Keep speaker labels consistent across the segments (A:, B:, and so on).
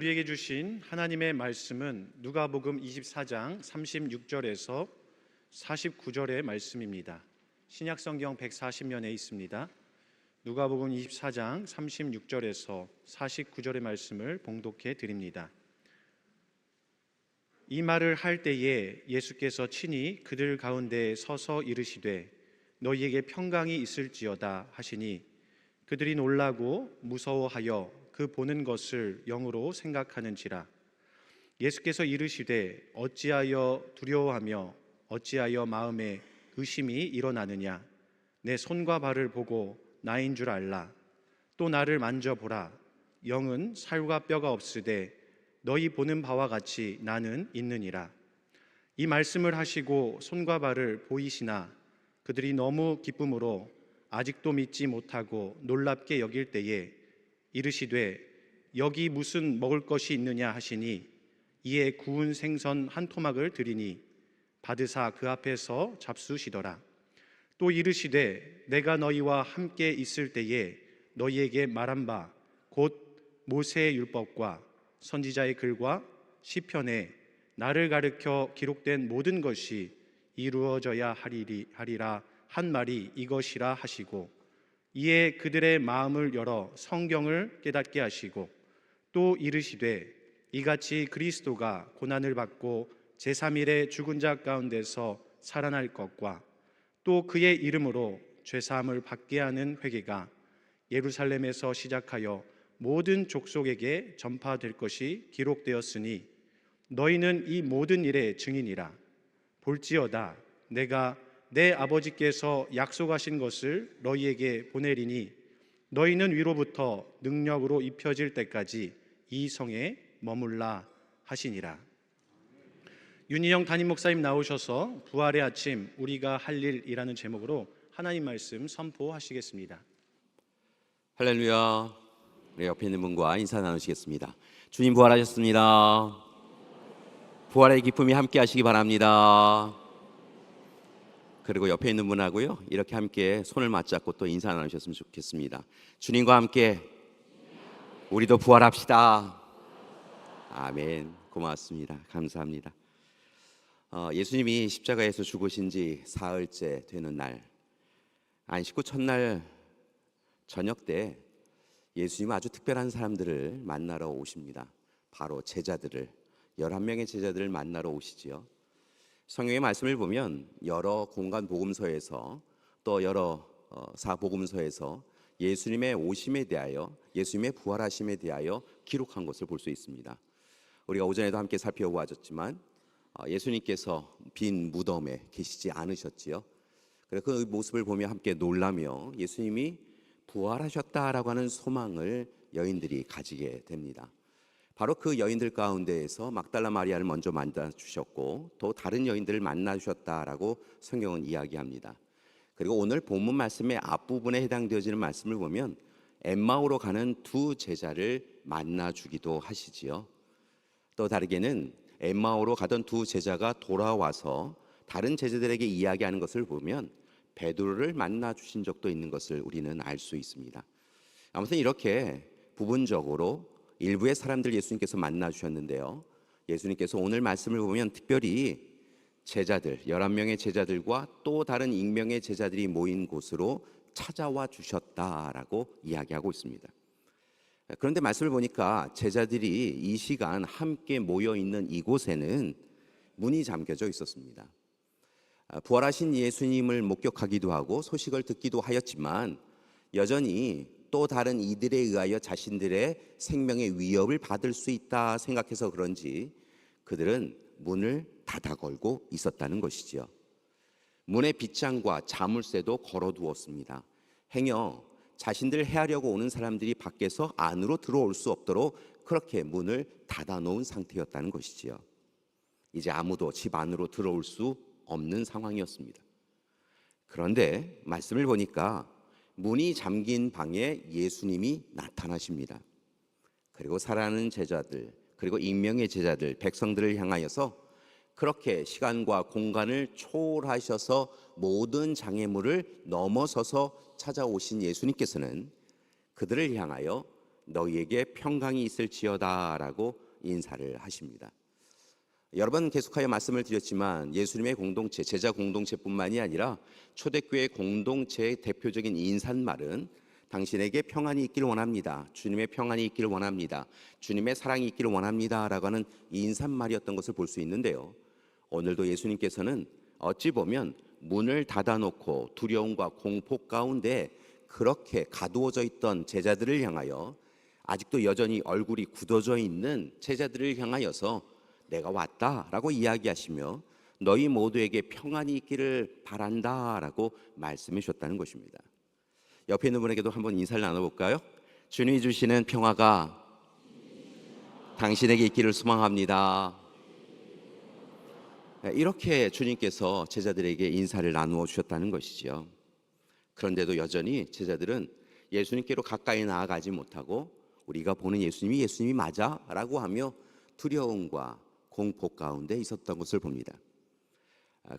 A: 우리에게 주신 하나님의 말씀은 누가복음 24장 36절에서 49절의 말씀입니다. 신약성경 140면에 있습니다. 누가복음 24장 36절에서 49절의 말씀을 봉독해 드립니다. 이 말을 할 때에 예수께서 친히 그들 가운데 서서 이르시되 너희에게 평강이 있을지어다 하시니 그들이 놀라고 무서워하여 그 보는 것을 영으로 생각하는지라. 예수께서 이르시되 어찌하여 두려워하며 어찌하여 마음에 의심이 일어나느냐. 내 손과 발을 보고 나인 줄 알라. 또 나를 만져보라. 영은 살과 뼈가 없으되 너희 보는 바와 같이 나는 있느니라. 이 말씀을 하시고 손과 발을 보이시나 그들이 너무 기쁨으로 아직도 믿지 못하고 놀랍게 여길 때에 이르시되 여기 무슨 먹을 것이 있느냐 하시니 이에 구운 생선 한 토막을 드리니 받으사 그 앞에서 잡수시더라. 또 이르시되 내가 너희와 함께 있을 때에 너희에게 말한 바 곧 모세의 율법과 선지자의 글과 시편에 나를 가르쳐 기록된 모든 것이 이루어져야 하리라 한 말이 이것이라 하시고 이에 그들의 마음을 열어 성경을 깨닫게 하시고 또 이르시되 이같이 그리스도가 고난을 받고 제3일에 죽은 자 가운데서 살아날 것과 또 그의 이름으로 죄사함을 받게 하는 회개가 예루살렘에서 시작하여 모든 족속에게 전파될 것이 기록되었으니 너희는 이 모든 일의 증인이라. 볼지어다 내가 내 아버지께서 약속하신 것을 너희에게 보내리니 너희는 위로부터 능력으로 입혀질 때까지 이 성에 머물라 하시니라. 윤희영 담임 목사님 나오셔서 부활의 아침 우리가 할 일이라는 제목으로 하나님 말씀 선포하시겠습니다.
B: 할렐루야. 우리 옆에 있는 분과 인사 나누시겠습니다. 주님 부활하셨습니다. 부활의 기쁨이 함께 하시기 바랍니다. 그리고 옆에 있는 분하고요 이렇게 함께 손을 맞잡고 또 인사 나누셨으면 좋겠습니다. 주님과 함께 우리도 부활합시다. 아멘. 고맙습니다. 감사합니다. 예수님이 십자가에서 죽으신 지 사흘째 되는 날, 안식 후 첫날 저녁 때 예수님은 아주 특별한 사람들을 만나러 오십니다. 바로 제자들을, 11명의 제자들을 만나러 오시지요. 성경의 말씀을 보면 여러 공간 복음서에서 또 여러 사복음서에서 예수님의 오심에 대하여, 예수님의 부활하심에 대하여 기록한 것을 볼 수 있습니다. 우리가 오전에도 함께 살펴보았지만 예수님께서 빈 무덤에 계시지 않으셨지요. 그래서 그 모습을 보며 함께 놀라며 예수님이 부활하셨다라고 하는 소망을 여인들이 가지게 됩니다. 바로 그 여인들 가운데에서 막달라 마리아를 먼저 만나 주셨고 또 다른 여인들을 만나 주셨다라고 성경은 이야기합니다. 그리고 오늘 본문 말씀의 앞부분에 해당되어지는 말씀을 보면 엠마오로 가는 두 제자를 만나 주기도 하시지요. 또 다르게는 엠마오로 가던 두 제자가 돌아와서 다른 제자들에게 이야기하는 것을 보면 베드로를 만나 주신 적도 있는 것을 우리는 알 수 있습니다. 아무튼 이렇게 부분적으로 일부의 사람들 예수님께서 만나 주셨는데요, 예수님께서 오늘 말씀을 보면 특별히 제자들, 11명의 제자들과 또 다른 익명의 제자들이 모인 곳으로 찾아와 주셨다라고 이야기하고 있습니다. 그런데 말씀을 보니까 제자들이 이 시간 함께 모여 있는 이곳에는 문이 잠겨져 있었습니다. 부활하신 예수님을 목격하기도 하고 소식을 듣기도 하였지만 여전히 또 다른 이들에 의하여 자신들의 생명의 위협을 받을 수 있다 생각해서 그런지 그들은 문을 닫아 걸고 있었다는 것이지요. 문의 빗장과 자물쇠도 걸어두었습니다. 행여 자신들을 해하려고 오는 사람들이 밖에서 안으로 들어올 수 없도록 그렇게 문을 닫아 놓은 상태였다는 것이지요. 이제 아무도 집 안으로 들어올 수 없는 상황이었습니다. 그런데 말씀을 보니까 문이 잠긴 방에 예수님이 나타나십니다. 그리고 살아가는 제자들, 그리고 익명의 제자들, 백성들을 향하여서 그렇게 시간과 공간을 초월하셔서 모든 장애물을 넘어서서 찾아오신 예수님께서는 그들을 향하여 너희에게 평강이 있을지어다라고 인사를 하십니다. 여러 번 계속하여 말씀을 드렸지만 예수님의 공동체, 제자 공동체뿐만이 아니라 초대교회 공동체의 대표적인 인사말은 당신에게 평안이 있기를 원합니다. 주님의 평안이 있기를 원합니다. 주님의 사랑이 있기를 원합니다. 라고 하는 인사말이었던 것을 볼 수 있는데요. 오늘도 예수님께서는 어찌 보면 문을 닫아놓고 두려움과 공포 가운데 그렇게 가두어져 있던 제자들을 향하여 아직도 여전히 얼굴이 굳어져 있는 제자들을 향하여서 내가 왔다라고 이야기하시며 너희 모두에게 평안이 있기를 바란다라고 말씀해 주셨다는 것입니다. 옆에 있는 분에게도 한번 인사를 나눠볼까요? 주님이 주시는 평화가 당신에게 있기를 소망합니다. 이렇게 주님께서 제자들에게 인사를 나누어 주셨다는 것이죠. 그런데도 여전히 제자들은 예수님께로 가까이 나아가지 못하고 우리가 보는 예수님이 맞아? 라고 하며 두려움과 공포 가운데 있었던 것을 봅니다.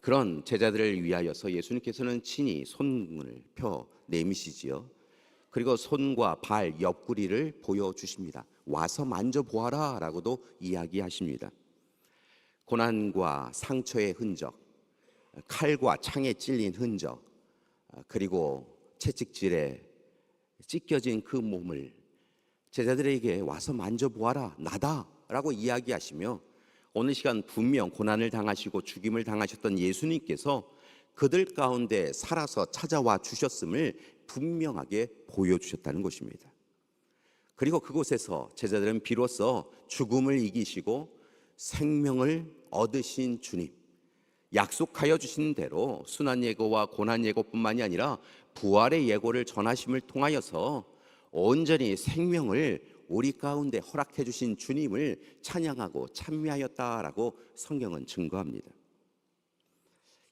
B: 그런 제자들을 위하여서 예수님께서는 친히 손을 펴 내미시지요. 그리고 손과 발, 옆구리를 보여주십니다. 와서 만져보아라 라고도 이야기하십니다. 고난과 상처의 흔적, 칼과 창에 찔린 흔적, 그리고 채찍질에 찢겨진 그 몸을 제자들에게 와서 만져보아라, 나다 라고 이야기하시며 오늘 시간 분명 고난을 당하시고 죽임을 당하셨던 예수님께서 그들 가운데 살아서 찾아와 주셨음을 분명하게 보여주셨다는 것입니다. 그리고 그곳에서 제자들은 비로소 죽음을 이기시고 생명을 얻으신 주님, 약속하여 주신 대로 순환 예고와 고난 예고뿐만이 아니라 부활의 예고를 전하심을 통하여서 온전히 생명을 우리 가운데 허락해 주신 주님을 찬양하고 찬미하였다라고 성경은 증거합니다.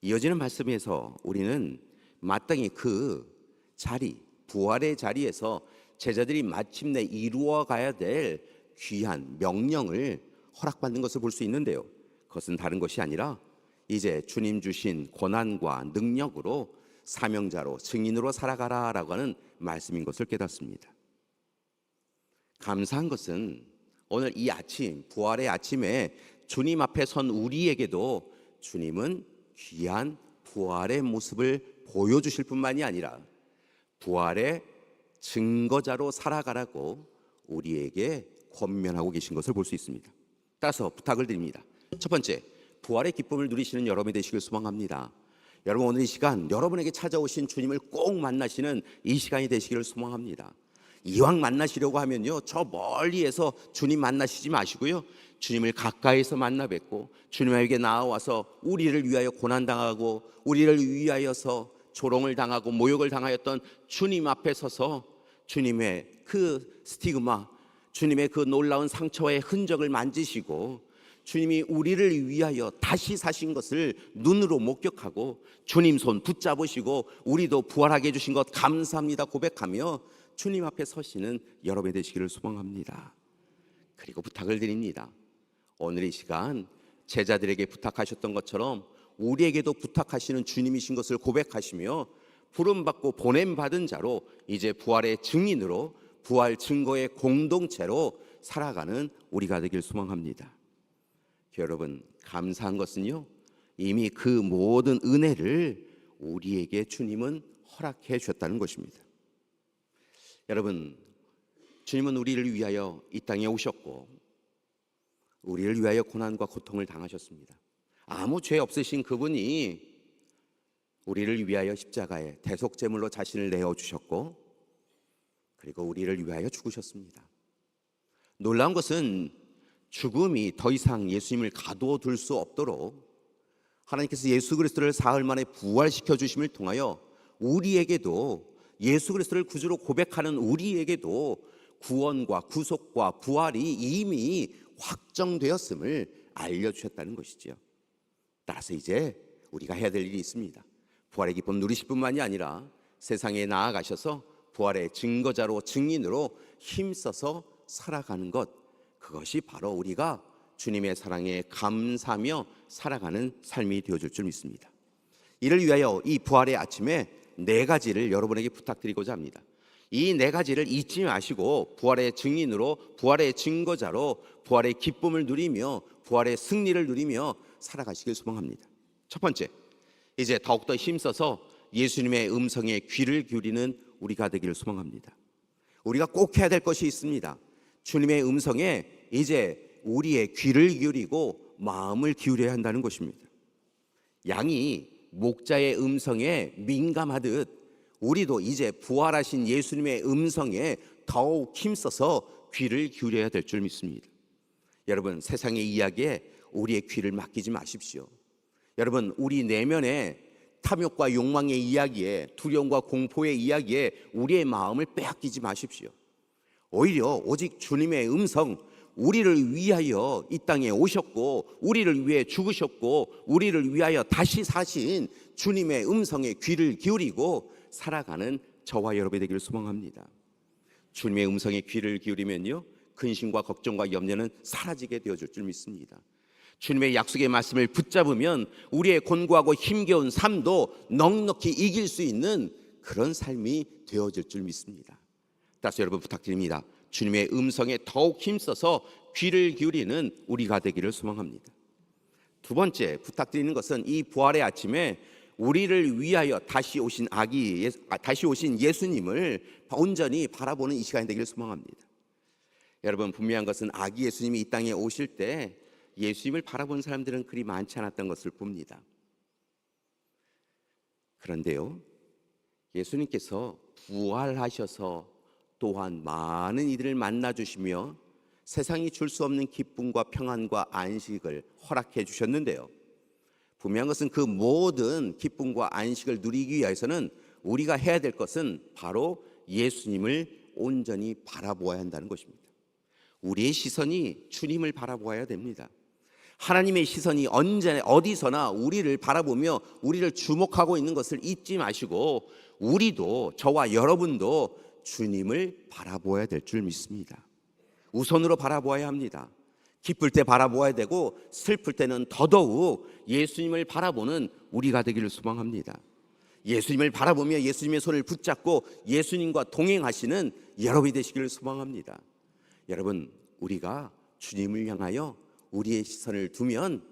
B: 이어지는 말씀에서 우리는 마땅히 그 자리, 부활의 자리에서 제자들이 마침내 이루어 가야 될 귀한 명령을 허락받는 것을 볼 수 있는데요. 그것은 다른 것이 아니라 이제 주님 주신 권한과 능력으로 사명자로 증인으로 살아가라라고 하는 말씀인 것을 깨닫습니다. 감사한 것은 오늘 이 아침, 부활의 아침에 주님 앞에 선 우리에게도 주님은 귀한 부활의 모습을 보여주실 뿐만이 아니라 부활의 증거자로 살아가라고 우리에게 권면하고 계신 것을 볼 수 있습니다. 따라서 부탁을 드립니다. 첫 번째, 부활의 기쁨을 누리시는 여러분이 되시길 소망합니다. 여러분, 오늘 이 시간 여러분에게 찾아오신 주님을 꼭 만나시는 이 시간이 되시기를 소망합니다. 이왕 만나시려고 하면요, 저 멀리에서 주님 만나시지 마시고요, 주님을 가까이서 만나 뵙고 주님에게 나와서 우리를 위하여 고난당하고 우리를 위하여서 조롱을 당하고 모욕을 당하였던 주님 앞에 서서 주님의 그 스티그마, 주님의 그 놀라운 상처의 흔적을 만지시고 주님이 우리를 위하여 다시 사신 것을 눈으로 목격하고 주님 손 붙잡으시고 우리도 부활하게 해주신 것 감사합니다 고백하며 주님 앞에 서시는 여러분이 되시기를 소망합니다. 그리고 부탁을 드립니다. 오늘 이 시간 제자들에게 부탁하셨던 것처럼 우리에게도 부탁하시는 주님이신 것을 고백하시며 부름받고 보냄받은 자로 이제 부활의 증인으로 부활 증거의 공동체로 살아가는 우리가 되길 소망합니다. 여러분, 감사한 것은요, 이미 그 모든 은혜를 우리에게 주님은 허락해 주셨다는 것입니다. 여러분, 주님은 우리를 위하여 이 땅에 오셨고 우리를 위하여 고난과 고통을 당하셨습니다. 아무 죄 없으신 그분이 우리를 위하여 십자가에 대속제물로 자신을 내어주셨고 그리고 우리를 위하여 죽으셨습니다. 놀라운 것은 죽음이 더 이상 예수님을 가두어 둘 수 없도록 하나님께서 예수 그리스도를 사흘 만에 부활시켜 주심을 통하여 우리에게도 예수 그리스도를 구주로 고백하는 우리에게도 구원과 구속과 부활이 이미 확정되었음을 알려주셨다는 것이지요. 따라서 이제 우리가 해야 될 일이 있습니다. 부활의 기쁨 누리실 뿐만이 아니라 세상에 나아가셔서 부활의 증거자로 증인으로 힘써서 살아가는 것, 그것이 바로 우리가 주님의 사랑에 감사하며 살아가는 삶이 되어줄 줄 믿습니다. 이를 위하여 이 부활의 아침에 4가지를 여러분에게 부탁드리고자 합니다. 이 네 가지를 잊지 마시고 부활의 증인으로, 부활의 증거자로 부활의 기쁨을 누리며 부활의 승리를 누리며 살아가시길 소망합니다. 첫 번째, 이제 더욱더 힘써서 예수님의 음성에 귀를 기울이는 우리가 되기를 소망합니다. 우리가 꼭 해야 될 것이 있습니다. 주님의 음성에 이제 우리의 귀를 기울이고 마음을 기울여야 한다는 것입니다. 양이 목자의 음성에 민감하듯 우리도 이제 부활하신 예수님의 음성에 더욱 힘써서 귀를 기울여야 될 줄 믿습니다. 여러분, 세상의 이야기에 우리의 귀를 맡기지 마십시오. 여러분, 우리 내면에 탐욕과 욕망의 이야기에, 두려움과 공포의 이야기에 우리의 마음을 빼앗기지 마십시오. 오히려 오직 주님의 음성, 우리를 위하여 이 땅에 오셨고 우리를 위해 죽으셨고 우리를 위하여 다시 사신 주님의 음성에 귀를 기울이고 살아가는 저와 여러분이 되기를 소망합니다. 주님의 음성에 귀를 기울이면요, 근심과 걱정과 염려는 사라지게 되어줄 줄 믿습니다. 주님의 약속의 말씀을 붙잡으면 우리의 곤고하고 힘겨운 삶도 넉넉히 이길 수 있는 그런 삶이 되어질 줄 믿습니다. 따라서 여러분 부탁드립니다. 주님의 음성에 더욱 힘써서 귀를 기울이는 우리가 되기를 소망합니다. 두 번째 부탁드리는 것은 이 부활의 아침에 우리를 위하여 다시 오신 예수님을 온전히 바라보는 이 시간이 되기를 소망합니다. 여러분, 분명한 것은 아기 예수님이 이 땅에 오실 때 예수님을 바라본 사람들은 그리 많지 않았던 것을 봅니다. 그런데요, 예수님께서 부활하셔서 또한 많은 이들을 만나주시며 세상이 줄 수 없는 기쁨과 평안과 안식을 허락해 주셨는데요, 분명한 것은 그 모든 기쁨과 안식을 누리기 위해서는 우리가 해야 될 것은 바로 예수님을 온전히 바라보아야 한다는 것입니다. 우리의 시선이 주님을 바라보아야 됩니다. 하나님의 시선이 언제 어디서나 우리를 바라보며 우리를 주목하고 있는 것을 잊지 마시고 우리도, 저와 여러분도 주님을 바라보아야 될 줄 믿습니다. 우선으로 바라보아야 합니다. 기쁠 때 바라보아야 되고 슬플 때는 더더욱 예수님을 바라보는 우리가 되기를 소망합니다. 예수님을 바라보며 예수님의 손을 붙잡고 예수님과 동행하시는 여러분이 되시기를 소망합니다. 여러분, 우리가 주님을 향하여 우리의 시선을 두면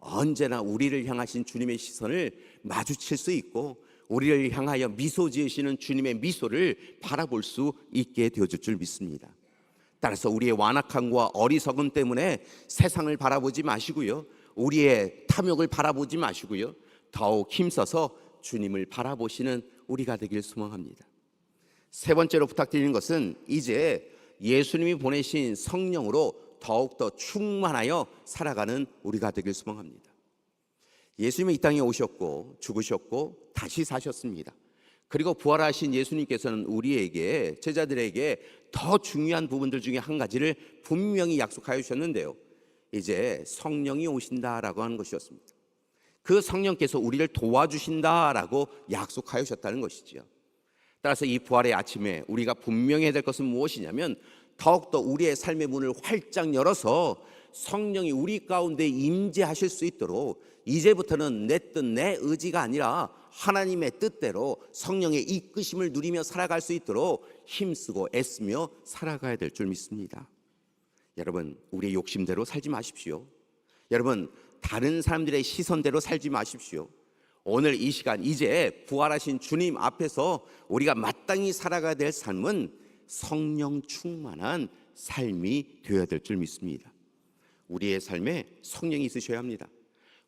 B: 언제나 우리를 향하신 주님의 시선을 마주칠 수 있고 우리를 향하여 미소 지으시는 주님의 미소를 바라볼 수 있게 되어줄 줄 믿습니다. 따라서 우리의 완악함과 어리석음 때문에 세상을 바라보지 마시고요, 우리의 탐욕을 바라보지 마시고요, 더욱 힘써서 주님을 바라보시는 우리가 되길 소망합니다. 세 번째로 부탁드리는 것은 이제 예수님이 보내신 성령으로 더욱더 충만하여 살아가는 우리가 되길 소망합니다. 예수님이 이 땅에 오셨고 죽으셨고 다시 사셨습니다. 그리고 부활하신 예수님께서는 우리에게, 제자들에게 더 중요한 부분들 중에 한 가지를 분명히 약속하여 주셨는데요, 이제 성령이 오신다라고 하는 것이었습니다. 그 성령께서 우리를 도와주신다라고 약속하여 주셨다는 것이지요. 따라서 이 부활의 아침에 우리가 분명히 해야 될 것은 무엇이냐면 더욱더 우리의 삶의 문을 활짝 열어서 성령이 우리 가운데 임재하실 수 있도록 이제부터는 내 뜻, 내 의지가 아니라 하나님의 뜻대로 성령의 이끄심을 누리며 살아갈 수 있도록 힘쓰고 애쓰며 살아가야 될 줄 믿습니다. 여러분, 우리의 욕심대로 살지 마십시오. 여러분, 다른 사람들의 시선대로 살지 마십시오. 오늘 이 시간 이제 부활하신 주님 앞에서 우리가 마땅히 살아가야 될 삶은 성령 충만한 삶이 되어야 될 줄 믿습니다. 우리의 삶에 성령이 있으셔야 합니다.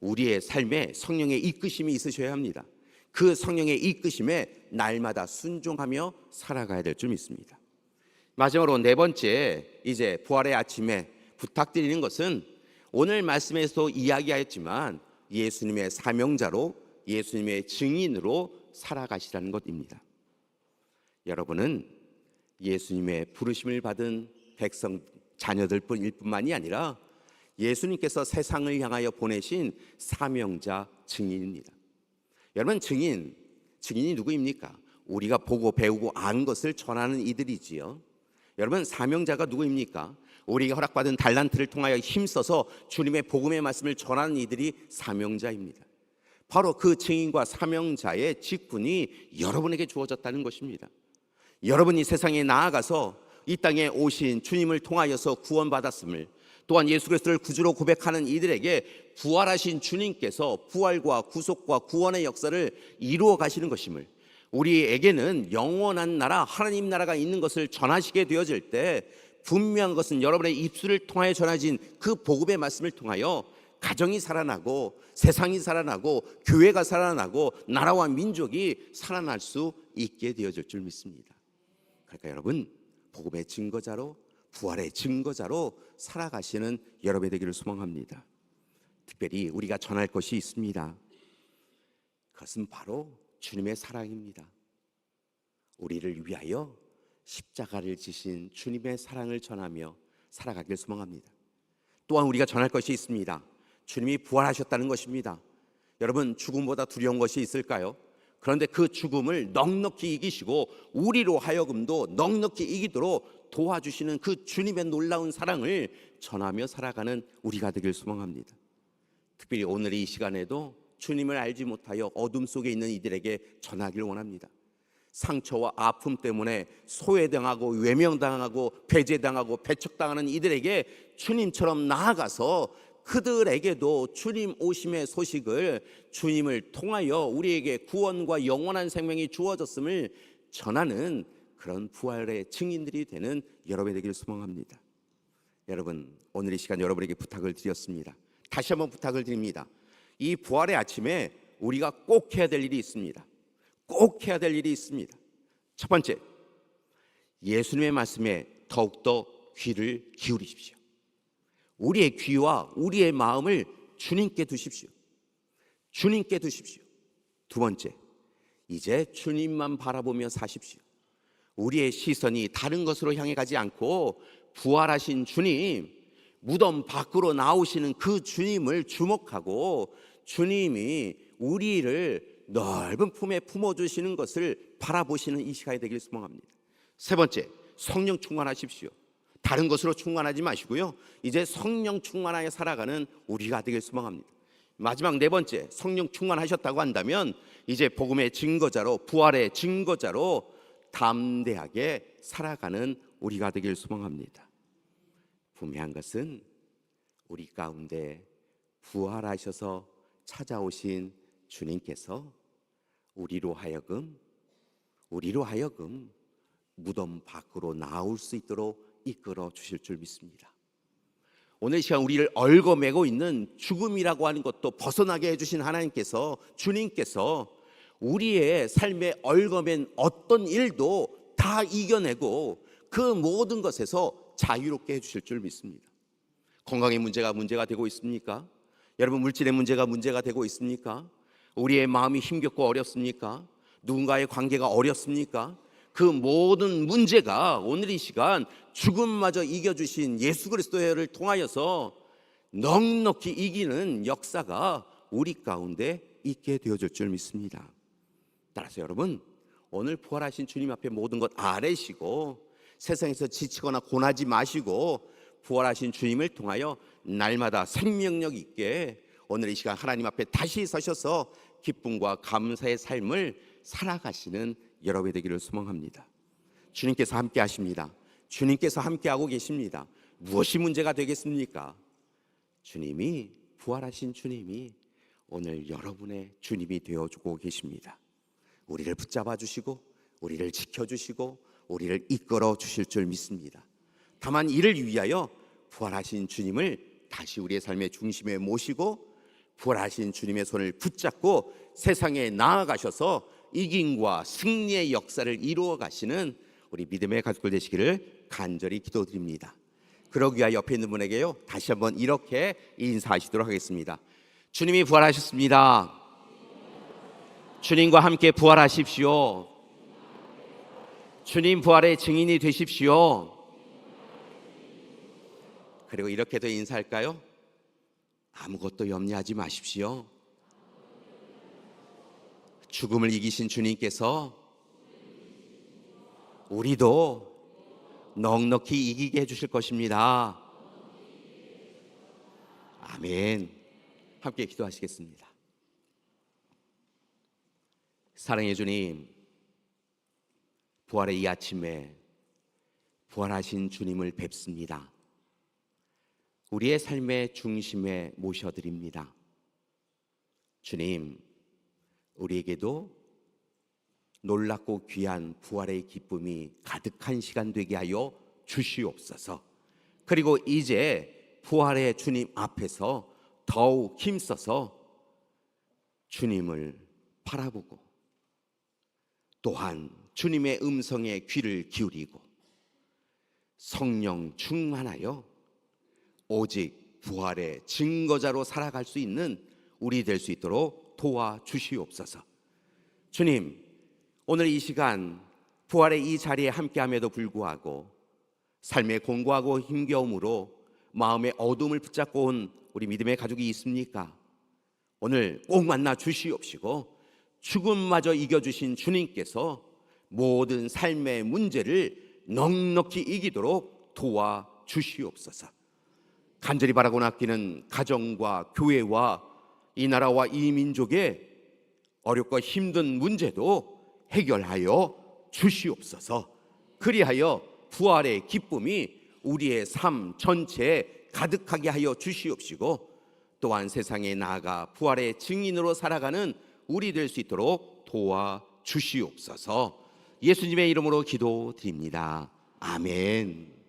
B: 우리의 삶에 성령의 이끄심이 있으셔야 합니다. 그 성령의 이끄심에 날마다 순종하며 살아가야 될 줄 믿습니다. 마지막으로 네 번째, 이제 부활의 아침에 부탁드리는 것은 오늘 말씀에서 이야기하였지만 예수님의 사명자로, 예수님의 증인으로 살아가시라는 것입니다. 여러분은 예수님의 부르심을 받은 백성, 자녀들 뿐만이 아니라 예수님께서 세상을 향하여 보내신 사명자, 증인입니다. 여러분, 증인이 누구입니까? 우리가 보고 배우고 아는 것을 전하는 이들이지요. 여러분, 사명자가 누구입니까? 우리가 허락받은 달란트를 통하여 힘써서 주님의 복음의 말씀을 전하는 이들이 사명자입니다. 바로 그 증인과 사명자의 직분이 여러분에게 주어졌다는 것입니다. 여러분이 세상에 나아가서 이 땅에 오신 주님을 통하여서 구원받았음을, 또한 예수 그리스도를 구주로 고백하는 이들에게 부활하신 주님께서 부활과 구속과 구원의 역사를 이루어 가시는 것임을, 우리에게는 영원한 나라, 하나님 나라가 있는 것을 전하시게 되어질 때 분명한 것은 여러분의 입술을 통하여 전해진 그 복음의 말씀을 통하여 가정이 살아나고 세상이 살아나고 교회가 살아나고 나라와 민족이 살아날 수 있게 되어질 줄 믿습니다. 그러니까 여러분, 복음의 증거자로, 부활의 증거자로 살아가시는 여러분이 되기를 소망합니다. 특별히 우리가 전할 것이 있습니다. 그것은 바로 주님의 사랑입니다. 우리를 위하여 십자가를 지신 주님의 사랑을 전하며 살아가길 소망합니다. 또한 우리가 전할 것이 있습니다. 주님이 부활하셨다는 것입니다. 여러분, 죽음보다 두려운 것이 있을까요? 그런데 그 죽음을 넉넉히 이기시고 우리로 하여금도 넉넉히 이기도록 도와주시는 그 주님의 놀라운 사랑을 전하며 살아가는 우리가 되길 소망합니다. 특별히 오늘 이 시간에도 주님을 알지 못하여 어둠 속에 있는 이들에게 전하기를 원합니다. 상처와 아픔 때문에 소외당하고 외면당하고 배제당하고 배척당하는 이들에게 주님처럼 나아가서 그들에게도 주님 오심의 소식을, 주님을 통하여 우리에게 구원과 영원한 생명이 주어졌음을 전하는 그런 부활의 증인들이 되는 여러분이 되기를 소망합니다. 여러분, 오늘 이 시간 여러분에게 부탁을 드렸습니다. 다시 한번 부탁을 드립니다. 이 부활의 아침에 우리가 꼭 해야 될 일이 있습니다. 꼭 해야 될 일이 있습니다. 첫 번째, 예수님의 말씀에 더욱더 귀를 기울이십시오. 우리의 귀와 우리의 마음을 주님께 두십시오. 주님께 두십시오. 두 번째, 이제 주님만 바라보며 사십시오. 우리의 시선이 다른 것으로 향해 가지 않고 부활하신 주님, 무덤 밖으로 나오시는 그 주님을 주목하고 주님이 우리를 넓은 품에 품어주시는 것을 바라보시는 이 시간이 되길 소망합니다. 세 번째, 성령 충만하십시오. 다른 것으로 충만하지 마시고요, 이제 성령 충만하여 살아가는 우리가 되길 소망합니다. 마지막 네 번째, 성령 충만하셨다고 한다면 이제 복음의 증거자로, 부활의 증거자로 담대하게 살아가는 우리가 되길 소망합니다. 분명한 것은 우리 가운데 부활하셔서 찾아오신 주님께서 우리로 하여금 무덤 밖으로 나올 수 있도록 이끌어 주실 줄 믿습니다. 오늘 이 시간 우리를 얽어매고 있는 죽음이라고 하는 것도 벗어나게 해주신 하나님께서, 주님께서 우리의 삶에 얽어맨 어떤 일도 다 이겨내고 그 모든 것에서 자유롭게 해주실 줄 믿습니다. 건강의 문제가 되고 있습니까? 여러분, 물질의 문제가 되고 있습니까? 우리의 마음이 힘겹고 어렵습니까? 누군가의 관계가 어렵습니까? 그 모든 문제가 오늘 이 시간 죽음마저 이겨주신 예수 그리스도를 통하여서 넉넉히 이기는 역사가 우리 가운데 있게 되어질 줄 믿습니다. 따라서 여러분, 오늘 부활하신 주님 앞에 모든 것 아뢰시고 세상에서 지치거나 고나지 마시고 부활하신 주님을 통하여 날마다 생명력 있게 오늘 이 시간 하나님 앞에 다시 서셔서 기쁨과 감사의 삶을 살아가시는 여러분이 되기를 소망합니다. 주님께서 함께 하십니다. 주님께서 함께하고 계십니다. 무엇이 문제가 되겠습니까? 주님이, 부활하신 주님이 오늘 여러분의 주님이 되어주고 계십니다. 우리를 붙잡아 주시고 우리를 지켜주시고 우리를 이끌어 주실 줄 믿습니다. 다만 이를 위하여 부활하신 주님을 다시 우리의 삶의 중심에 모시고 부활하신 주님의 손을 붙잡고 세상에 나아가셔서 이김과 승리의 역사를 이루어 가시는 우리 믿음의 가족들 되시기를 간절히 기도드립니다. 그러기 위하여 옆에 있는 분에게요, 다시 한번 이렇게 인사하시도록 하겠습니다. 주님이 부활하셨습니다. 주님과 함께 부활하십시오. 주님 부활의 증인이 되십시오. 그리고 이렇게도 인사할까요? 아무것도 염려하지 마십시오. 죽음을 이기신 주님께서 우리도 넉넉히 이기게 해주실 것입니다. 아멘. 함께 기도하시겠습니다. 사랑의 주님, 부활의 이 아침에 부활하신 주님을 뵙습니다. 우리의 삶의 중심에 모셔드립니다. 주님, 우리에게도 놀랍고 귀한 부활의 기쁨이 가득한 시간 되게 하여 주시옵소서. 그리고 이제 부활의 주님 앞에서 더욱 힘써서 주님을 바라보고 또한 주님의 음성에 귀를 기울이고 성령 충만하여 오직 부활의 증거자로 살아갈 수 있는 우리 될 수 있도록 도와주시옵소서. 주님, 오늘 이 시간 부활의 이 자리에 함께함에도 불구하고 삶에 공고하고 힘겨움으로 마음의 어둠을 붙잡고 온 우리 믿음의 가족이 있습니까? 오늘 꼭 만나 주시옵시고 죽음마저 이겨주신 주님께서 모든 삶의 문제를 넉넉히 이기도록 도와주시옵소서. 간절히 바라고 아끼는 가정과 교회와 이 나라와 이 민족의 어렵고 힘든 문제도 해결하여 주시옵소서. 그리하여 부활의 기쁨이 우리의 삶 전체에 가득하게 하여 주시옵시고 또한 세상에 나아가 부활의 증인으로 살아가는 우리 될 수 있도록 도와주시옵소서. 예수님의 이름으로 기도드립니다. 아멘.